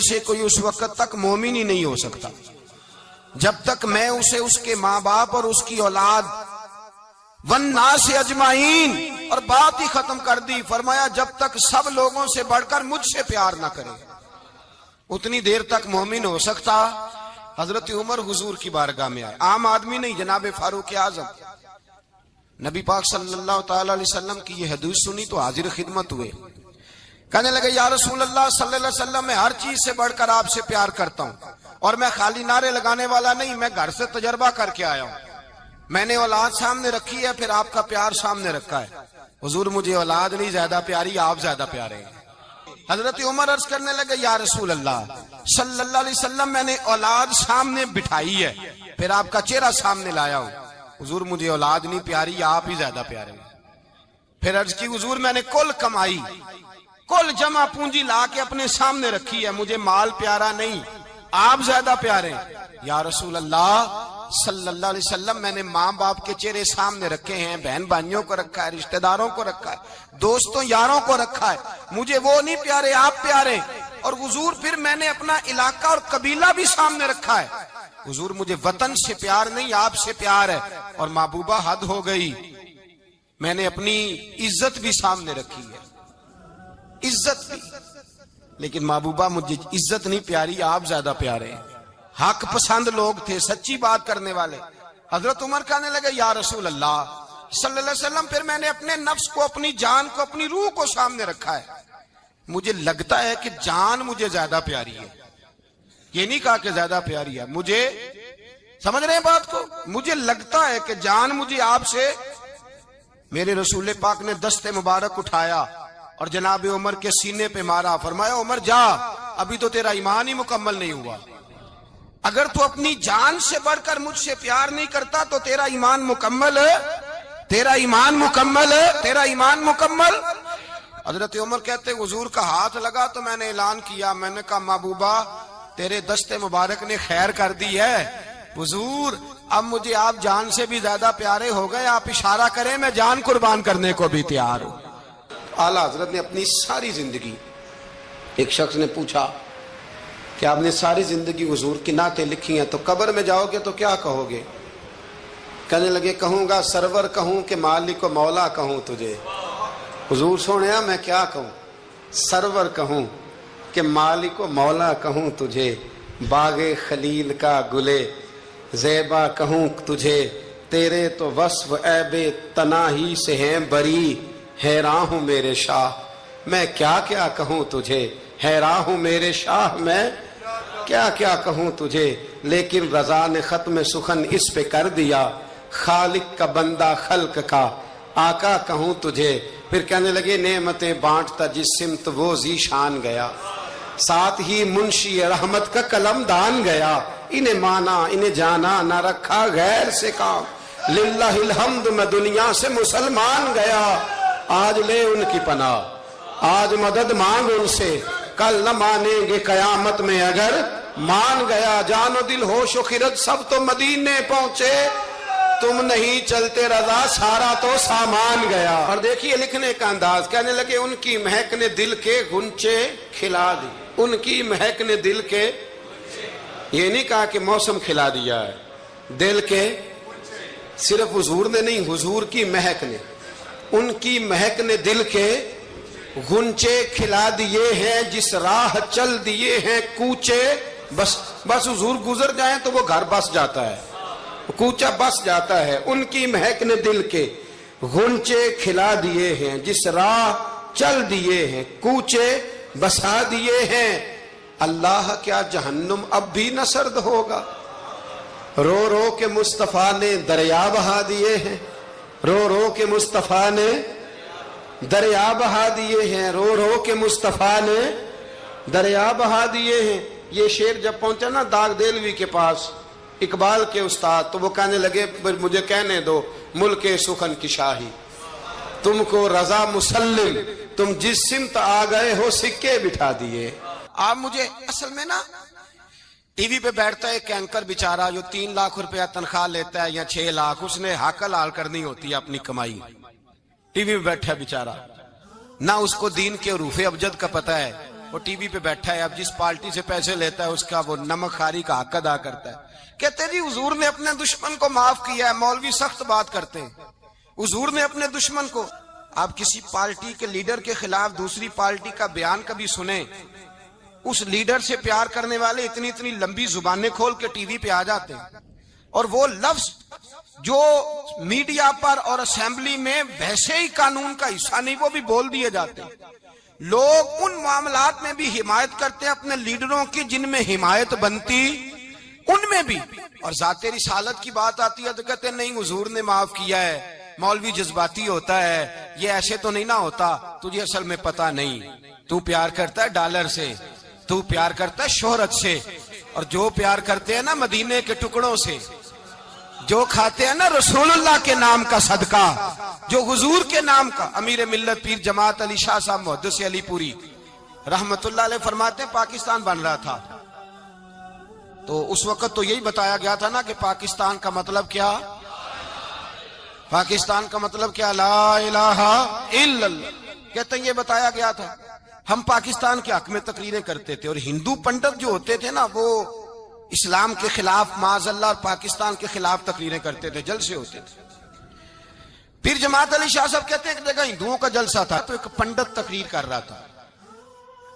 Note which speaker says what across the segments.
Speaker 1: میں سے کوئی اس وقت تک مومن ہی نہیں ہو سکتا جب تک میں اسے اس کے ماں باپ اور اس کی اولاد والناس اجمعین، اور بات ہی ختم کر دی، فرمایا جب تک سب لوگوں سے بڑھ کر مجھ سے پیار نہ کرے اتنی دیر تک مومن ہو سکتا۔ حضرت عمر حضور کی بارگاہ میں آئے، عام آدمی نہیں، جناب فاروق اعظم، نبی پاک صلی اللہ تعالی علیہ وسلم کی یہ حدیث سنی تو حاضر خدمت ہوئے، کہنے لگے یا رسول اللہ صلی اللہ علیہ وسلم، میں ہر چیز سے بڑھ کر آپ سے پیار کرتا ہوں، اور میں خالی نعرے لگانے والا نہیں، میں گھر سے تجربہ کر کے آیا ہوں، میں نے اولاد سامنے رکھی ہے، پھر آپ کا پیار سامنے رکھا ہے، حضور مجھے اولاد نہیں زیادہ پیاری، آپ زیادہ پیارے ہیں۔ حضرت عمر عرض کرنے لگے یا رسول اللہ صلی اللہ علیہ وسلم، میں نے اولاد سامنے بٹھائی ہے، پھر آپ کا چہرہ سامنے لایا ہوں، حضور مجھے اولاد نہیں پیاری، آپ ہی زیادہ پیارے ہیں۔ پھر عرض کی حضور میں نے کل کمائی، کل جمع پونجی لا کے اپنے سامنے رکھی ہے، مجھے مال پیارا نہیں، آپ زیادہ پیارے ہیں۔ یا رسول اللہ صلی اللہ علیہ وسلم، میں نے ماں باپ کے چہرے سامنے رکھے ہیں، بہن بھائیوں کو رکھا ہے، رشتہ داروں کو رکھا ہے، دوستوں یاروں کو رکھا ہے، مجھے وہ نہیں پیارے، آپ پیارے۔ اور حضور پھر میں نے اپنا علاقہ اور قبیلہ بھی سامنے رکھا ہے، حضور مجھے وطن سے پیار نہیں، آپ سے پیار ہے۔ اور محبوبہ حد ہو گئی، میں نے اپنی عزت بھی سامنے رکھی ہے، عزت بھی، لیکن محبوبہ مجھے عزت نہیں پیاری، آپ زیادہ پیارے ہیں۔ حق پسند لوگ تھے، سچی بات کرنے والے۔ حضرت عمر کہنے لگے یا رسول اللہ صلی اللہ علیہ وسلم، پھر میں نے اپنے نفس کو، اپنی جان کو، اپنی روح کو سامنے رکھا ہے، مجھے لگتا ہے کہ جان مجھے زیادہ پیاری ہے، یہ نہیں کہا کہ زیادہ پیاری ہے، مجھے، سمجھ رہے ہیں بات کو، مجھے لگتا ہے کہ جان مجھے آپ سے۔ میرے رسول پاک نے دست مبارک اٹھایا اور جناب عمر کے سینے پہ مارا، فرمایا عمر جا، ابھی تو تیرا ایمان ہی مکمل نہیں ہوا، اگر تو اپنی جان سے بڑھ کر مجھ سے پیار نہیں کرتا تو تیرا ایمان مکمل ہے، تیرا ایمان مکمل ہے، تیرا ایمان مکمل۔ حضرت عمر کہتے حضور کا ہاتھ لگا تو میں نے اعلان کیا، میں نے کہا محبوبہ تیرے دست مبارک نے خیر کر دی ہے، حضور اب مجھے آپ جان سے بھی زیادہ پیارے ہو گئے، آپ اشارہ کریں میں جان قربان کرنے کو بھی تیار ہوں۔ اعلیٰ حضرت نے اپنی ساری زندگی، ایک شخص نے پوچھا کہ آپ نے ساری زندگی حضور کی نعتیں لکھی ہیں، تو قبر میں جاؤ گے تو کیا کہو گے؟ کہنے لگے کہوں گا سرور کہوں کہ مالک و مولا کہوں تجھے۔ حضور سونے میں کیا کہوں، سرور کہوں کہ مالک و مولا کہوں تجھے، باغ خلیل کا گلے زیبا کہوں تجھے، تیرے تو وصف عیب تناہی سے ہیں بری، حیران ہوں میرے شاہ میں کیا کیا کہوں تجھے، حیران ہوں میرے شاہ میں کیا کیا کہوں تجھے، لیکن رضا نے ختم سخن اس پہ کر دیا، خالق کا بندہ خلق کا آقا کہوں تجھے۔ پھر کہنے لگے نعمتیں بانٹتا جس سمت وہ ذیشان گیا، ساتھ ہی منشی رحمت کا قلم دان گیا، انہیں مانا انہیں جانا نہ رکھا غیر سے کام، للہ الحمد میں دنیا سے مسلمان گیا، آج لے ان کی پناہ، آج مدد مانگ ان سے، کل نہ مانیں گے قیامت میں اگر مان گیا، جان و دل ہوش و خرد سب تو مدینے پہنچے، تم نہیں چلتے رضا سارا تو سامان گیا۔ اور دیکھیے لکھنے کا انداز، کہنے لگے ان کی مہک نے دل کے غنچے کھلا دی، ان کی مہک نے دل کے، یہ نہیں کہا کہ موسم کھلا دیا ہے، دل کے، صرف حضور نے نہیں، حضور کی مہک نے، ان کی مہک نے دل کے غنچے کھلا دیے ہیں، جس راہ چل دیے ہیں کوچے، بس حضور گزر جائیں تو وہ گھر بس جاتا ہے، کوچہ بس جاتا ہے، ان کی مہک نے دل کے غنچے کھلا دیے ہیں، جس راہ چل دیے ہیں کوچے بسا دیے ہیں، اللہ کیا جہنم اب بھی نہ سرد ہوگا، رو رو کے مصطفیٰ نے دریا بہا دیے ہیں، رو رو کے مصطفیٰ نے دریا بہا دیے ہیں، رو رو کے مصطفیٰ نے دریا بہا دیے ہیں۔ یہ شعر جب پہنچا نا داغ دہلوی کے پاس، اقبال کے استاد، تو وہ کہنے لگے مجھے کہنے دو ملک سخن کی شاہی، تم کو رضا مسلم، تم جس سمت آ گئے ہو سکے بٹھا دیے۔ آپ مجھے اصل میں نا ٹی وی پہ بیٹھتا ہے ایک اینکر بیچارہ جو 3 لاکھ روپیہ تنخواہ لیتا ہے یا 6 لاکھ، اس نے حق حلال کرنی ہوتی ہے اپنی کمائی، ٹی وی پہ بیٹھا بیچارہ، نہ اس کو دین کے حروف ابجد کا پتہ ہے، وہ ٹی وی پہ بیٹھا ہے, اب جس پارٹی سے پیسے لیتا ہے اس کا وہ نمک خاری کا حق ادا کرتا ہے. کہتے جی حضور نے اپنے دشمن کو معاف کیا ہے. مولوی سخت بات کرتے ہیں, حضور نے اپنے دشمن کو. آپ کسی پارٹی کے لیڈر کے خلاف دوسری پارٹی کا بیان کبھی سنیں, اس لیڈر سے پیار کرنے والے اتنی اتنی لمبی زبانیں کھول کے ٹی وی پہ آ جاتے ہیں, اور وہ لفظ جو میڈیا پر اور اسمبلی میں ویسے ہی قانون کا حصہ نہیں وہ بھی بول دیے جاتے ہیں. لوگ ان معاملات میں بھی حمایت کرتے ہیں اپنے لیڈروں کی جن میں حمایت بنتی ان میں بھی, اور ذات رسالت کی بات آتی ہے تو کہتے ہیں نہیں حضور نے معاف کیا ہے, مولوی جذباتی ہوتا ہے, یہ ایسے تو نہیں نہ ہوتا. تجھے اصل میں پتا نہیں, تو پیار کرتا ہے ڈالر سے, تو پیار کرتا ہے شہرت سے, اور جو پیار کرتے ہیں نا مدینے کے ٹکڑوں سے, جو کھاتے ہیں نا رسول اللہ کے نام کا صدقہ, جو حضور کے نام کا. امیر ملت پیر جماعت علی شاہ صاحب محدث علی پوری رحمت اللہ علیہ فرماتے ہیں پاکستان بن رہا تھا تو اس وقت تو یہی بتایا گیا تھا نا کہ پاکستان کا مطلب کیا, پاکستان کا مطلب کیا, لا الہ الا اللہ. کہتے ہیں یہ بتایا گیا تھا. ہم پاکستان کے حق میں تقریریں کرتے تھے, اور ہندو پنڈت جو ہوتے تھے نا وہ اسلام کے خلاف معاذ اللہ اور پاکستان کے خلاف تقریریں کرتے تھے, جلسے ہوتے تھے. پھر جماعت علی شاہ صاحب کہتے ہیں ایک جگہ ہندوؤں کا جلسہ تھا تو ایک پنڈت تقریر کر رہا تھا.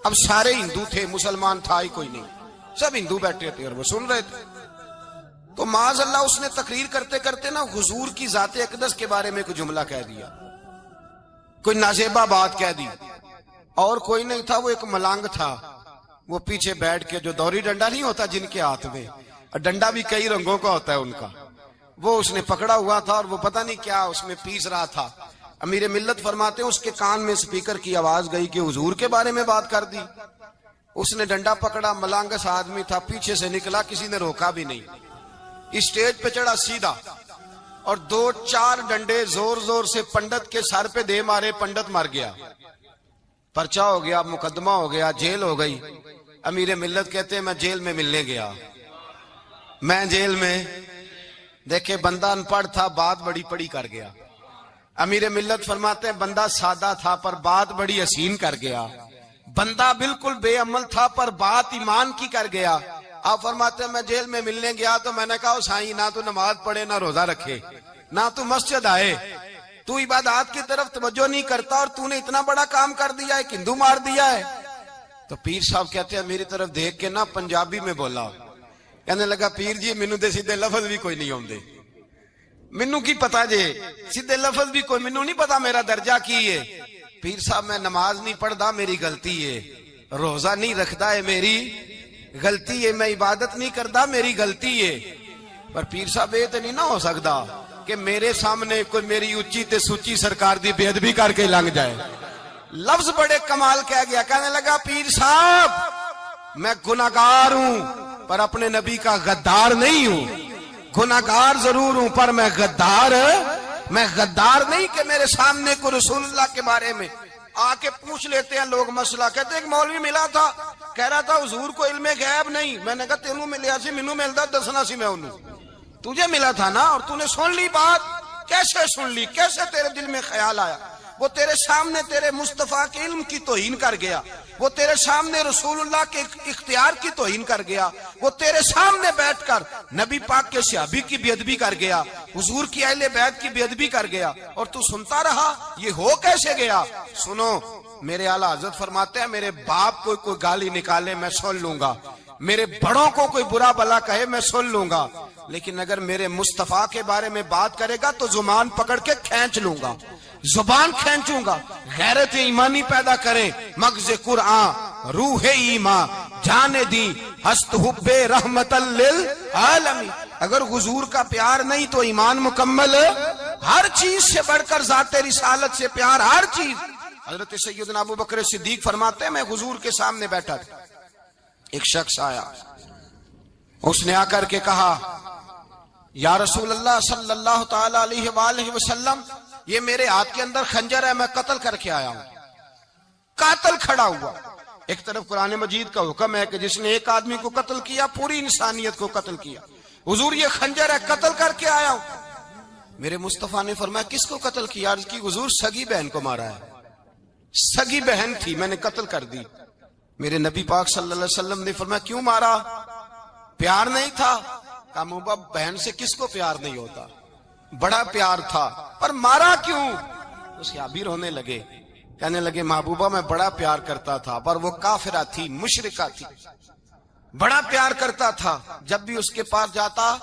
Speaker 1: اب سارے ہندو تھے, مسلمان تھا ہی کوئی نہیں, سب ہندو بیٹھے تھے اور وہ سن رہے تھے. تو معاذ اللہ اس نے تقریر کرتے کرتے نا حضور کی ذات اقدس کے بارے میں کوئی جملہ کہہ دیا, کوئی نازیبہ بات کہہ دی. اور کوئی نہیں تھا, وہ ایک ملانگ تھا, وہ پیچھے بیٹھ کے, جو دوری ڈنڈا نہیں ہوتا جن کے ہاتھ میں, اور ڈنڈا بھی کئی رنگوں کا ہوتا ہے ان کا, وہ اس نے پکڑا ہوا تھا اور وہ پتہ نہیں کیا اس میں پیس رہا تھا. امیر ملت فرماتے ہیں اس کے کان میں سپیکر کی آواز گئی کہ حضور کے بارے میں بات کر دی. اس نے ڈنڈا پکڑا, ملانگس آدمی تھا, پیچھے سے نکلا, کسی نے روکا بھی نہیں, اسٹیج پہ چڑھا سیدھا, اور 2-4 ڈنڈے زور زور سے پنڈت کے سر پہ دے مارے. پنڈت مر گیا, پرچہ ہو گیا, مقدمہ ہو گیا, جیل ہو گئی. امیر ملت کہتے ہیں میں جیل میں ملنے گیا, میں جیل میں دیکھے بندہ ان پڑھ تھا, بات بڑی پڑی کر گیا. امیر ملت فرماتے ہیں بندہ سادہ تھا پر بات بڑی حسین کر گیا, بندہ بالکل بے عمل تھا پر بات ایمان کی کر گیا. آپ فرماتے ہیں میں جیل میں ملنے گیا تو میں نے کہا سائیں نہ تو نماز پڑھے, نہ روزہ رکھے, نہ تو مسجد آئے, تو عبادات کی طرف توجہ نہیں کرتا, اور تو نے اتنا بڑا کام کر دیا ہے, ہندو مار دیا ہے. تو پیر صاحب کہتے ہیں میری طرف دیکھ کے نا پنجابی میں بولا, کہنے لگا پیر جی مینوں دے سیدھے لفظ بھی کوئی نہیں آندے, مینوں کی پتا جے سیدھے لفظ بھی کوئی, مینوں نہیں پتا میرا درجہ کی ہے. پیر صاحب میں نماز نہیں پڑھدا میری غلطی ہے, روزہ نہیں رکھدا ہے میری غلطی ہے, میں عبادت نہیں کردا میری غلطی ہے. پر پیر صاحب یہ تو نہیں نہ ہو سکدا کہ میرے سامنے کوئی میری اچھی تے سچی سرکار دی بے ادبی کر کے لنگ جائے. لفظ بڑے کمال کہہ گیا, کہنے لگا پیر صاحب میں گناہگار ہوں پر اپنے نبی کا غدار نہیں ہوں, گناہگار ضرور ہوں پر میں غدار نہیں کہ میرے سامنے کو رسول اللہ کے بارے میں آ کے پوچھ لیتے ہیں لوگ مسئلہ. کہتے ہیں ایک مولوی ملا تھا, کہہ رہا تھا حضور کو علم غیب نہیں. میں نے کہا تینوں ملیا سی, مینوں ملدا دسنا سی, میں انہوں تجھے ملا تھا نا, اور تو نے سن لی بات. کیسے سن لی, کیسے تیرے دل میں خیال آیا؟ وہ تیرے سامنے تیرے مصطفیٰ کے علم کی توہین کر گیا, وہ تیرے سامنے رسول اللہ کے اختیار کی توہین کر گیا, وہ تیرے سامنے بیٹھ کر نبی پاک کے صحابی کی بے ادبی کر گیا, حضور کی اہل بیت کی بے ادبی کر گیا, اور تو سنتا رہا. یہ ہو کیسے گیا؟ سنو, میرے اعلیٰ حضرت فرماتے ہیں میرے باپ کو کوئی گالی نکالے میں سن لوں گا, میرے بڑوں کو کوئی برا بلا کہے میں سن لوں گا, لیکن اگر میرے مصطفیٰ کے بارے میں بات کرے گا تو زبان پکڑ کے کھینچ لوں گا, زبان کھینچوں گا. غیرت ایمانی پیدا کریں, مغز قرآن روح ایمان جانے دی ہست حب رحمت للعالمین. اگر حضور کا پیار نہیں تو ایمان مکمل, ہر چیز سے بڑھ کر ذات رسالت سے پیار, ہر چیز. حضرت سیدنا ابو بکر صدیق فرماتے ہیں میں حضور کے سامنے بیٹھا تھا, ایک شخص آیا, اس نے آ کر کے کہا یا رسول اللہ صلی اللہ تعالی علیہ وآلہ وسلم یہ میرے ہاتھ کے اندر خنجر ہے, میں قتل کر کے آیا ہوں. قاتل کھڑا ہوا. ایک طرف قرآن مجید کا حکم ہے کہ جس نے ایک آدمی کو قتل کیا پوری انسانیت کو قتل کیا. حضور یہ خنجر ہے, قتل کر کے آیا ہوں. میرے مصطفیٰ نے فرمایا کس کو قتل کیا؟ عرض کی حضور سگی بہن کو مارا ہے, سگی بہن تھی میں نے قتل کر دی. میرے نبی پاک صلی اللہ علیہ وسلم نے فرمایا کیوں مارا؟ پیار نہیں تھا؟ کہا محبوبہ بہن سے کس کو پیار نہیں ہوتا، بڑا پیار تھا، پر مارا کیوں؟ صحابی رونے لگے، کہنے لگے محبوبہ میں بڑا پیار کرتا تھا، پر وہ کافرہ تھی، مشرکہ تھی، بڑا پیار کرتا تھا، جب بھی اس کے پاس جاتا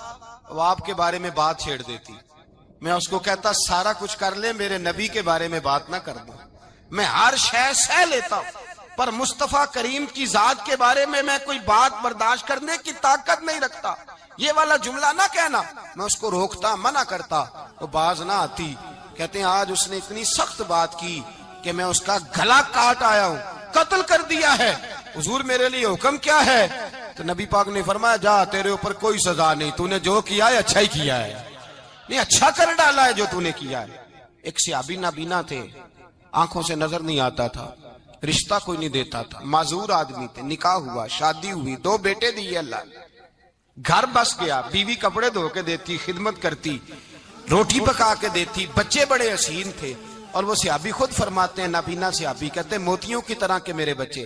Speaker 1: وہ آپ کے بارے میں بات چھیڑ دیتی، میں اس کو کہتا سارا کچھ کر لے میرے نبی کے بارے میں بات نہ کر دوں، میں ہر شے سہ لیتا ہوں، پر مصطفیٰ کریم کی ذات کے بارے میں کوئی بات برداشت کرنے کی طاقت نہیں رکھتا، یہ والا جملہ نہ کہنا، میں اس کو روکتا، منع کرتا، وہ باز نہ آتی، کہتے ہیں آج اس نے اتنی سخت بات کی کہ میں اس کا گلا کاٹ آیا ہوں، قتل کر دیا ہے، حضور میرے لیے حکم کیا ہے؟ تو نبی پاک نے فرمایا جا تیرے اوپر کوئی سزا نہیں، تو نے جو کیا ہے اچھا ہی کیا ہے، نہیں اچھا کر ڈالا ہے جو تو نے کیا ہے۔ ایک صحابی نابینا تھے، آنکھوں سے نظر نہیں آتا تھا، رشتہ کوئی نہیں دیتا تھا، معذور آدمی تھے، نکاح ہوا، شادی ہوئی، 2 بیٹے دیے اللہ نے، گھر بس گیا، بیوی کپڑے دھو کے دیتی، خدمت کرتی، روٹی پکا کے دیتی، بچے بڑے حسین تھے، اور وہ صحابی خود فرماتے ہیں، نابینا صحابی کہتے ہیں موتیوں کی طرح کے میرے بچے،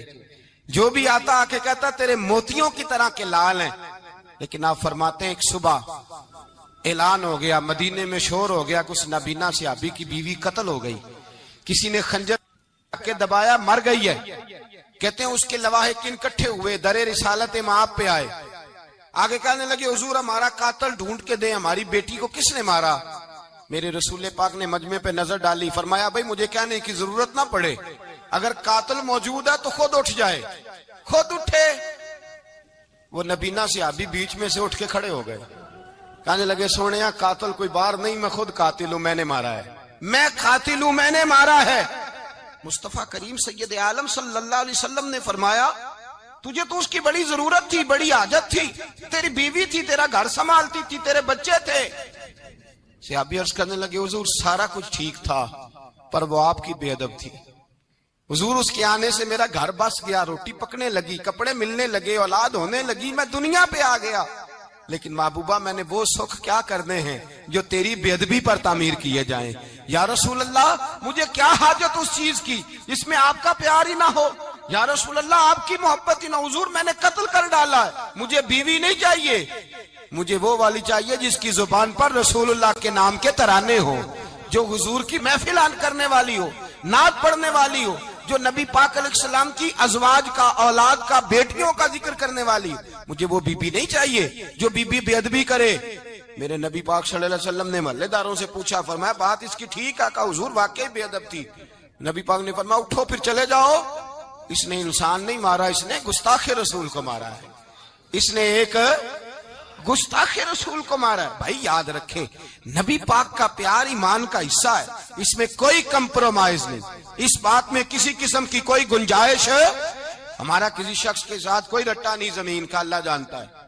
Speaker 1: جو بھی آتا آ کے کہتا تیرے موتیوں کی طرح کے لال ہیں، لیکن آپ فرماتے ہیں ایک صبح اعلان ہو گیا، مدینے میں شور ہو گیا کہ اس نابینا صحابی کی بیوی قتل ہو گئی، کسی نے خنجر کے دبایا، مر گئی ہے، کہتے ہیں اس کے لواحقین اکٹھے ہوئے، در رسالت مآب پہ آئے، آگے کہنے لگے حضور ہمارا قاتل ڈھونڈ کے دیں، ہماری بیٹی کو کس نے مارا؟ میرے رسول پاک نے مجمع پہ نظر ڈالی، فرمایا بھائی مجھے کہنے کی ضرورت نہ پڑے، اگر قاتل موجود ہے تو خود اٹھ جائے، خود اٹھے۔ وہ نبینا صحابی بیچ میں سے اٹھ کے کھڑے ہو گئے، کہنے لگے سونیا قاتل کوئی باہر نہیں، میں خود قاتل ہوں، میں نے مارا ہے، میں قاتل ہوں، میں نے مارا ہے۔ مصطفیٰ کریم سید عالم صلی اللہ علیہ وسلم نے فرمایا تجھے تو اس کی بڑی ضرورت تھی، بڑی حاجت تھی، تیری بیوی تھی، تیرا گھر سنبھالتی تھی، تیرے بچے تھے۔ صحابی عرض کرنے لگے حضور سارا کچھ ٹھیک تھا، پر وہ آپ کی بے ادب تھی، حضور اس کے آنے سے میرا گھر بس گیا، روٹی پکنے لگی، کپڑے ملنے لگے، اولاد ہونے لگی، میں دنیا پہ آ گیا، لیکن محبوبہ میں نے وہ سکھ کیا کرنے ہیں جو تیری بے ادبی پر تعمیر کیے جائیں۔ یا رسول اللہ مجھے کیا حاجت اس چیز کی جس میں آپ کا پیار ہی نہ ہو، یا رسول اللہ آپ کی محبت ہی نہ، حضور میں نے قتل کر ڈالا ہے، مجھے بیوی نہیں چاہیے، مجھے وہ والی چاہیے جس کی زبان پر رسول اللہ کے نام کے ترانے ہو، جو حضور کی محفل کرنے والی ہو، نعت پڑھنے والی ہو، جو نبی پاک علیہ السلام کی ازواج کا، اولاد کا، بیٹیوں کا ذکر کرنے والی، مجھے وہ بی بی نہیں چاہیے جو بی بی بے ادبی کرے۔ میرے نبی پاک صلی اللہ علیہ وسلم نے محلے داروں سے پوچھا، فرمایا بات اس کی ٹھیک ہے؟ کہا حضور واقعی بے ادب تھی۔ نبی پاک نے فرمایا اٹھو پھر چلے جاؤ، اس نے انسان نہیں مارا، اس نے گستاخ رسول کو مارا ہے، اس نے ایک گستاخ رسول کو مارا ہے۔ بھائی یاد رکھیں نبی پاک کا پیار ایمان کا حصہ ہے، اس میں کوئی کمپرومائز نہیں، اس بات میں کسی قسم کی کوئی گنجائش ہے، ہمارا کسی شخص کے ساتھ کوئی رٹا نہیں زمین کا، اللہ جانتا ہے،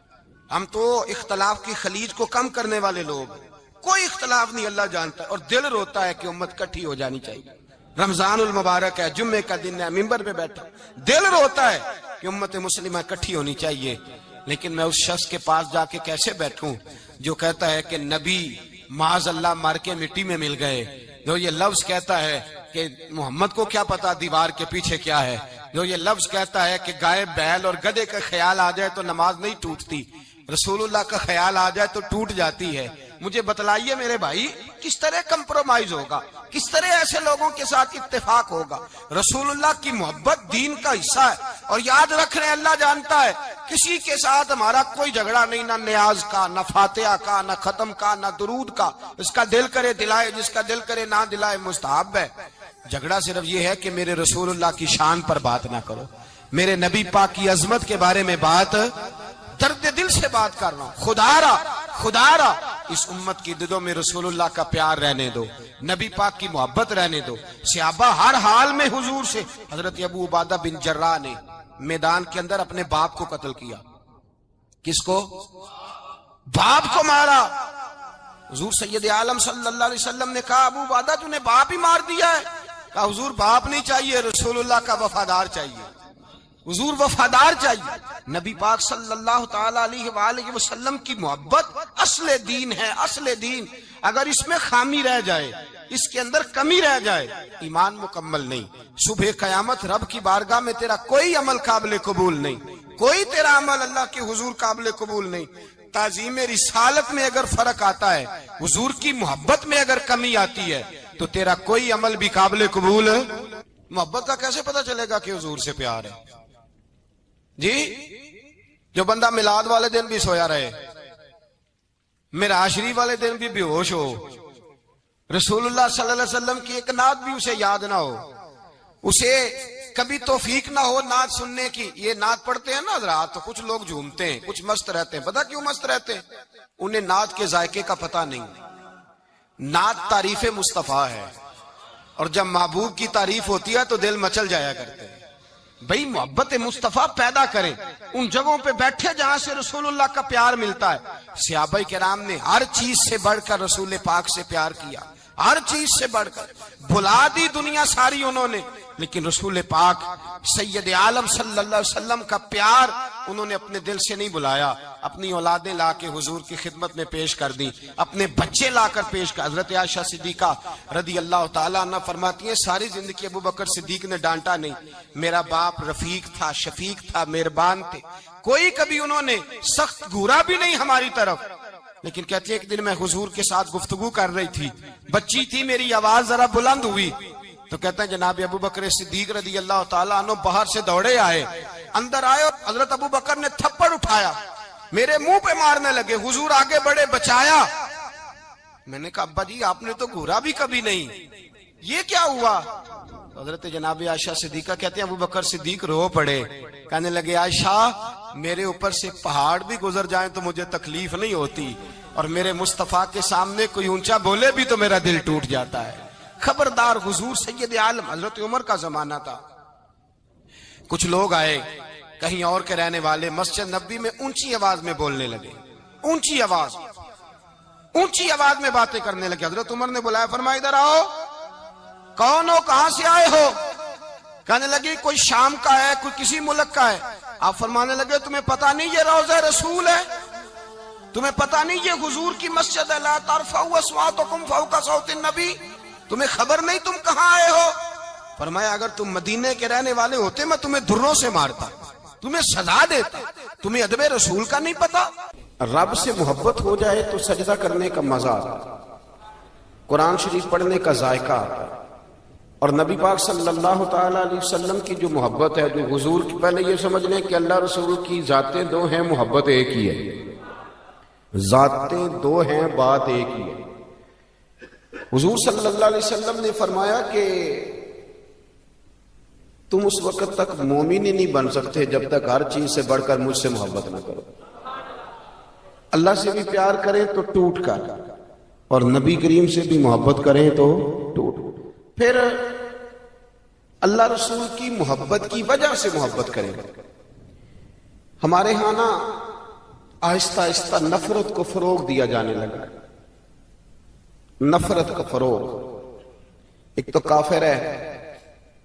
Speaker 1: ہم تو اختلاف کی خلیج کو کم کرنے والے لوگ، کوئی اختلاف نہیں، اللہ جانتا ہے، اور دل روتا ہے کہ امت کٹھی ہو جانی چاہیے، رمضان المبارک ہے، جمعے کا دن ہے، منبر پہ بیٹھا، دل روتا ہے کہ امت مسلمہ کٹھی ہونی چاہیے، لیکن میں اس شخص کے پاس جا کے کیسے بیٹھوں جو کہتا ہے کہ نبی معاذ اللہ مر کے مٹی میں مل گئے، جو یہ لفظ کہتا ہے کہ محمد کو کیا پتا دیوار کے پیچھے کیا ہے، جو یہ لفظ کہتا ہے کہ گائے بیل اور گدھے کا خیال آ جائے تو نماز نہیں ٹوٹتی، رسول اللہ کا خیال آ جائے تو ٹوٹ جاتی ہے۔ مجھے بتلائیے میرے بھائی کس طرح کمپرومائز ہوگا، کس طرح ایسے لوگوں کے ساتھ اتفاق ہوگا؟ رسول اللہ کی محبت دین کا حصہ ہے، اور یاد رکھ رہے ہیں اللہ جانتا ہے کسی کے ساتھ ہمارا کوئی جھگڑا نہیں، نہ نیاز کا، نہ فاتحہ کا، نہ ختم کا، نہ درود کا، اس کا دل کرے دلائے، جس کا دل کرے نہ دلائے، مستحب ہے۔ جھگڑا صرف یہ ہے کہ میرے رسول اللہ کی شان پر بات نہ کرو، میرے نبی پاک کی عظمت کے بارے میں بات، درد دل سے بات کر رہا ہوں، خدا را اس امت کی دلوں میں رسول اللہ کا پیار رہنے دو، نبی پاک کی محبت رہنے دو۔ صحابہ ہر حال میں حضور سے، حضرت ابو عبادہ بن جراح نے میدان کے اندر اپنے باپ کو قتل کیا، کس کو؟ باپ کو مارا۔ حضور سید عالم صلی اللہ علیہ وسلم نے کہا ابو عبادہ تو نے باپ ہی مار دیا ہے؟ کہا حضور باپ نہیں چاہیے، رسول اللہ کا وفادار چاہیے، حضور وفادار چاہیے۔ نبی پاک صلی اللہ تعالی علیہ وآلہ وسلم کی محبت اصل دین ہے، اصل دین۔ اگر اس میں خامی رہ جائے، اس کے اندر کمی رہ جائے، ایمان مکمل نہیں۔ صبح قیامت رب کی بارگاہ میں تیرا کوئی عمل قابل قبول نہیں، کوئی تیرا عمل اللہ کے حضور قابل قبول نہیں۔ تعظیم رسالت میں اگر فرق آتا ہے، حضور کی محبت میں اگر کمی آتی ہے، تو تیرا کوئی عمل بھی قابل قبول ہے۔ محبت کا کیسے پتہ چلے گا کہ حضور سے پیار ہے؟ جی، جو بندہ میلاد والے دن بھی سویا رہے، معراج شریف والے دن بھی بے ہوش ہو، رسول اللہ صلی اللہ علیہ وسلم کی ایک نعت بھی اسے یاد نہ ہو، اسے کبھی توفیق نہ ہو نعت سننے کی۔ یہ نعت پڑھتے ہیں نا حضرات، تو کچھ لوگ جھومتے ہیں، کچھ مست رہتے ہیں۔ پتہ کیوں مست رہتے ہیں؟ انہیں نعت کے ذائقے کا پتہ نہیں۔ نعت تعریف مصطفیٰ ہے، اور جب محبوب کی تعریف ہوتی ہے تو دل مچل جایا کرتے ہیں۔ بھئی محبت مصطفیٰ پیدا کریں ان جگہوں پہ بیٹھے جہاں سے رسول اللہ کا پیار ملتا ہے۔ صحابہ کرام نے ہر چیز سے بڑھ کر رسول پاک سے پیار کیا، ہر چیز سے بڑھ کر۔ بھلا دی دنیا ساری انہوں نے، لیکن رسول پاک سید عالم صلی اللہ علیہ وسلم کا پیار انہوں نے اپنے دل سے نہیں بلایا۔ اپنی اولادیں لا کے حضور کی خدمت میں پیش کر دی، اپنے بچے لا کر پیش کر۔ حضرت عائشہ صدیقہ رضی اللہ تعالیٰ عنہ فرماتی ہیں ساری زندگی ابو بکر صدیق نے ڈانٹا نہیں، میرا باپ رفیق تھا، شفیق تھا، مہربان تھے، کوئی کبھی انہوں نے سخت گھورا بھی نہیں ہماری طرف۔ لیکن کہتی ہے ایک دن میں حضور کے ساتھ گفتگو کر رہی تھی، بچی تھی، میری آواز ذرا بلند ہوئی، تو کہتا ہے جناب ابو بکر صدیق رضی اللہ تعالیٰ عنہ باہر سے دوڑے آئے، اندر آئے اور حضرت ابو بکر نے تھپڑ اٹھایا، میرے منہ پہ مارنے لگے، حضور آگے بڑھے، بچایا۔ میں نے کہا ابا جی آپ نے تو گھورا بھی کبھی نہیں، یہ کیا ہوا؟ حضرت جناب عائشہ صدیقہ کہتے ہیں ابو بکر صدیق رو پڑے، کہنے لگے عائشہ میرے اوپر سے پہاڑ بھی گزر جائیں تو مجھے تکلیف نہیں ہوتی، اور میرے مصطفیٰ کے سامنے کوئی اونچا بولے بھی تو میرا دل ٹوٹ جاتا ہے۔ خبردار، حضور سید عالم، حضرت عمر کا زمانہ تھا، کچھ لوگ آئے کہیں اور کے رہنے والے، مسجد نبوی میں اونچی آواز میں بولنے لگے، اونچی آواز میں باتیں کرنے لگے۔ حضرت عمر نے بلایا، فرمایا ادھر آؤ، کون ہو، کہاں سے آئے ہو؟ کہنے لگے کوئی شام کا ہے، کوئی کسی ملک کا ہے۔ آپ فرمانے لگے تمہیں پتہ نہیں یہ روضہ رسول ہے؟ تمہیں پتہ نہیں یہ حضور کی مسجد ہے؟ لا ترفعوا اصواتکم فوق صوت النبی، تمہیں خبر نہیں تم کہاں آئے ہو؟ فرمایا اگر تم مدینے کے رہنے والے ہوتے میں تمہیں دھروں سے مارتا، تمہیں سزا دیتا، تمہیں ادب رسول کا نہیں پتا۔ رب سے محبت ہو جائے تو سجدہ کرنے کا مزہ آتا، قرآن شریف پڑھنے کا ذائقہ آتا، اور نبی پاک صلی اللہ تعالیٰ علیہ وسلم کی جو محبت ہے، جو حضور کی، پہلے یہ سمجھ لیں کہ اللہ رسول کی ذاتیں دو ہیں، محبت ایک ہی ہے، ذاتیں دو ہیں، بات ایک ہی ہے۔ حضور صلی اللہ علیہ وسلم نے فرمایا کہ تم اس وقت تک مومن ہی نہیں بن سکتے جب تک ہر چیز سے بڑھ کر مجھ سے محبت نہ کرو۔ اللہ سے بھی پیار کریں تو ٹوٹ کر، اور نبی کریم سے بھی محبت کریں تو ٹوٹ۔ پھر اللہ رسول کی محبت کی وجہ سے محبت کریں۔ ہمارے ہاں نا آہستہ آہستہ نفرت کو فروغ دیا جانے لگا، نفرت کا فروغ۔ ایک تو کافر ہے،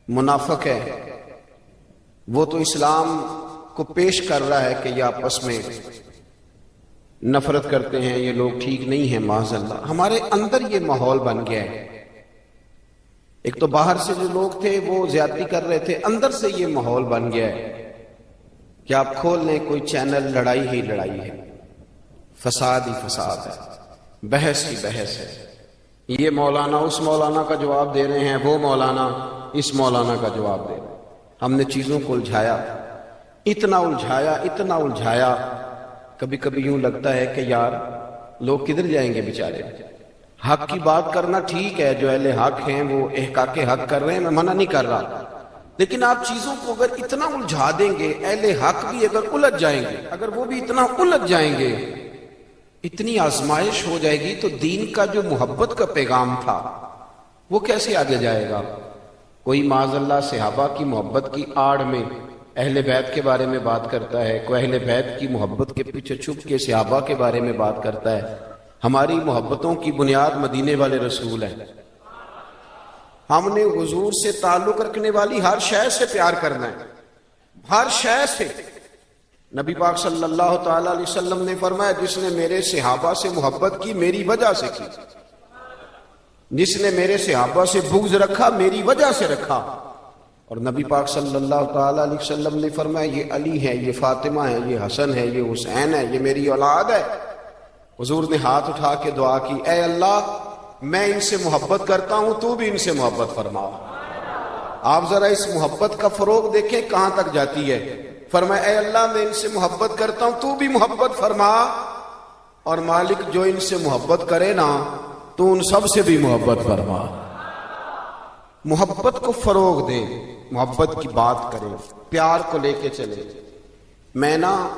Speaker 1: منافق ہے، وہ تو اسلام کو پیش کر رہا ہے کہ یہ آپس میں نفرت کرتے ہیں، یہ لوگ ٹھیک نہیں ہیں، معاذ اللہ۔ ہمارے اندر یہ ماحول بن گیا ہے، ایک تو باہر سے جو لوگ تھے وہ زیادتی کر رہے تھے، اندر سے یہ ماحول بن گیا ہے کہ آپ کھول لیں کوئی چینل، لڑائی ہی لڑائی ہے، فساد ہی فساد ہے، بحث ہی بحث ہے۔ یہ مولانا اس مولانا کا جواب دے رہے ہیں، وہ مولانا اس مولانا کا جواب دے رہے ہیں۔ ہم نے چیزوں کو الجھایا، اتنا الجھایا، کبھی کبھی یوں لگتا ہے کہ یار لوگ کدھر جائیں گے بیچارے۔ حق کی بات کرنا ٹھیک ہے، جو اہل حق ہیں وہ احقاق حق کر رہے ہیں، میں منع نہیں کر رہا، لیکن آپ چیزوں کو اگر اتنا الجھا دیں گے، اہل حق بھی اگر الجھ جائیں گے، اگر وہ بھی اتنا الجھ جائیں گے، اتنی آزمائش ہو جائے گی، تو دین کا جو محبت کا پیغام تھا وہ کیسے آگے جائے گا؟ کوئی معاذ اللہ صحابہ کی محبت کی آڑ میں اہل بیت کے بارے میں بات کرتا ہے، کوئی اہل بیت کی محبت کے پیچھے چھپ کے صحابہ کے بارے میں بات کرتا ہے۔ ہماری محبتوں کی بنیاد مدینے والے رسول ہیں۔ ہم نے حضور سے تعلق رکھنے والی ہر شے سے پیار کرنا ہے، ہر شے سے۔ نبی پاک صلی اللہ تعالی علیہ وسلم نے فرمایا جس نے میرے صحابہ سے محبت کی میری وجہ سے کی، جس نے میرے صحابہ سے بغض رکھا میری وجہ سے رکھا. اور نبی پاک صلی اللہ تعالی علیہ وسلم نے فرمایا یہ علی ہے، یہ فاطمہ ہے، یہ حسن ہے، یہ حسین ہے، یہ میری اولاد ہے. حضور نے ہاتھ اٹھا کے دعا کی، اے اللہ میں ان سے محبت کرتا ہوں، تو بھی ان سے محبت فرما. آپ ذرا اس محبت کا فروغ دیکھیں کہاں تک جاتی ہے. فرمایا اے اللہ میں ان سے محبت کرتا ہوں، تو بھی محبت فرما. اور مالک جو ان سے محبت کرے نا تو ان سب سے بھی محبت فرما. محبت کو فروغ دے، محبت کی بات کرے، پیار کو لے کے چلے. میں نا